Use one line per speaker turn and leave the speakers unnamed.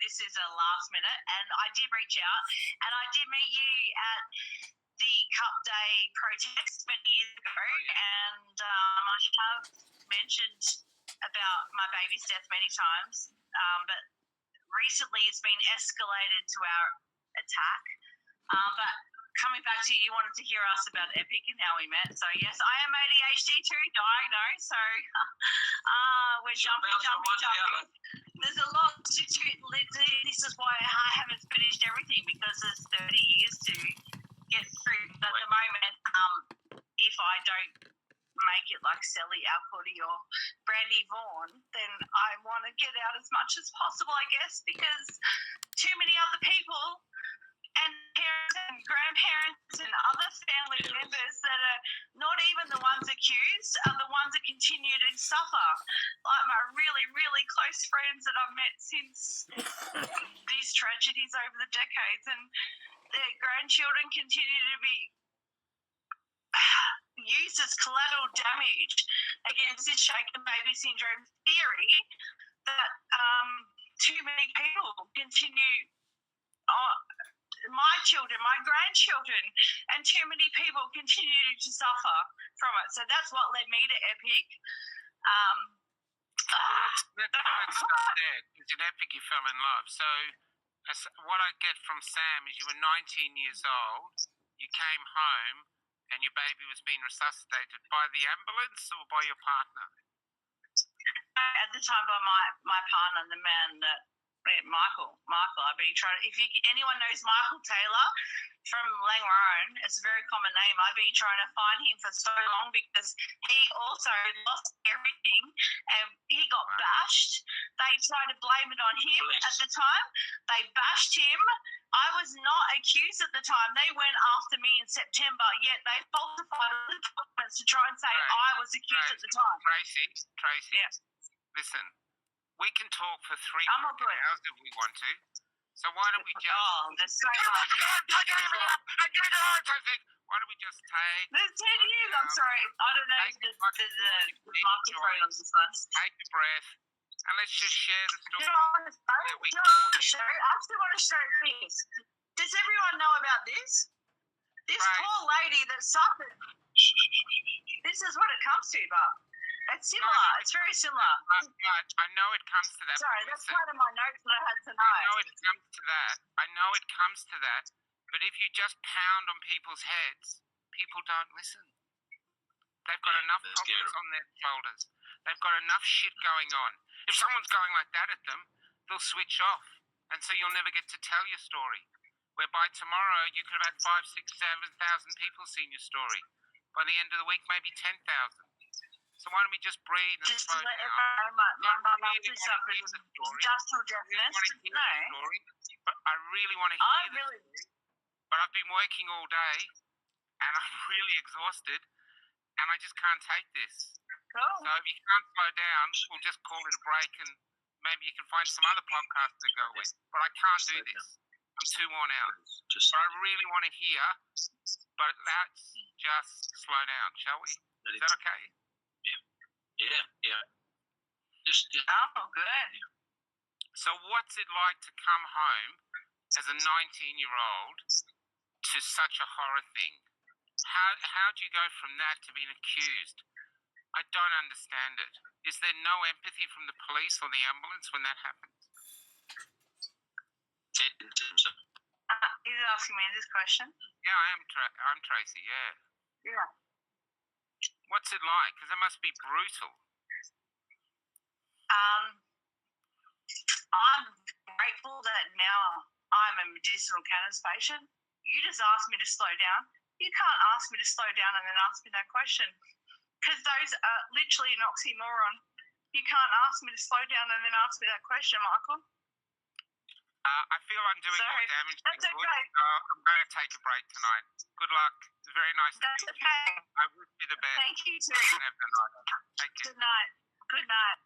this is a last minute, and I did reach out, and I did meet you at the Cup Day protest many years ago, and I have mentioned about my baby's death many times, but recently it's been escalated to our attack. But coming back to you wanted to hear us about Epic and how we met. So, yes, I am ADHD too, diagnosed. So, we're jumping. There's a lot to this is why I haven't finished everything, because there's 30 years to get through. At the moment, if I don't make it like Sally Alcott or Brandy Vaughan, then I want to get out as much as possible, I guess, because too many other people and parents and grandparents and other family members that are not even the ones accused are the ones that continue to suffer. Like my really, really close friends that I've met since these tragedies over the decades, and their grandchildren continue to be used as collateral damage against this shaken baby syndrome theory that too many people continue my children, my grandchildren, and too many people continue to suffer from it. So that's what led me to Epic.
Let's start there, because in Epic you fell in love. So what I get from Sam is you were 19 years old, you came home, and your baby was being resuscitated by the ambulance or by your partner?
At the time, by my partner, the man that Michael, I've been trying. If anyone knows Michael Taylor from Langarone, it's a very common name. I've been trying to find him for so long because he also lost everything and he got bashed. They tried to blame it on him at the time. They bashed him. I was not accused at the time. They went after me in September, yet they falsified all the documents to try and say I was accused at the time.
Tracy, yeah. Listen. We can talk for 3 hours if we want to. So why don't we just...
there's so much.
Why don't we just take...
There's 10 years, I'm sorry. I don't know if there's the microphone on this one.
Take a breath and let's just share the story.
I actually want to show this. Does everyone know about this? This poor lady that suffered. This is what it comes to, but... It's similar. It's very similar.
I know it comes to that.
Sorry, that's part of my notes that I had tonight. I
know it comes to that. But if you just pound on people's heads, people don't listen. They've got enough problems on their shoulders. They've got enough shit going on. If someone's going like that at them, they'll switch off. And so you'll never get to tell your story. Whereby tomorrow you could have had 5, 6, 7,000 people seeing your story. By the end of the week, maybe 10,000. So why don't we just breathe and slow down?
My mum actually suffered industrial deafness.
But I really want to hear the story. But I've been working all day, and I'm really exhausted, and I just can't take this.
Cool.
So if you can't slow down, we'll just call it a break, and maybe you can find some other podcasts to go with. But I can't do this. I'm too worn out. But I really want to hear. But let's just slow down, shall we? Is that okay?
Yeah. Just
oh, good.
So what's it like to come home as a 19-year-old to such a horror thing? How do you go from that to being accused? I don't understand it. Is there no empathy from the police or the ambulance when that happens?
He's asking me this question?
Yeah, I'm Tracy, yeah.
Yeah.
What's it like? Because it must be brutal.
I'm grateful that now I'm a medicinal cannabis patient. You just asked me to slow down. You can't ask me to slow down and then ask me that question, because those are literally an oxymoron. You can't ask me to slow down and then ask me that question, Michael.
I feel I'm doing more damage than
good.
Okay. I'm going to take a break tonight. Good luck. It's very nice to meet you. I wish you the best.
Thank you too.
Take care.
Good night. Good night.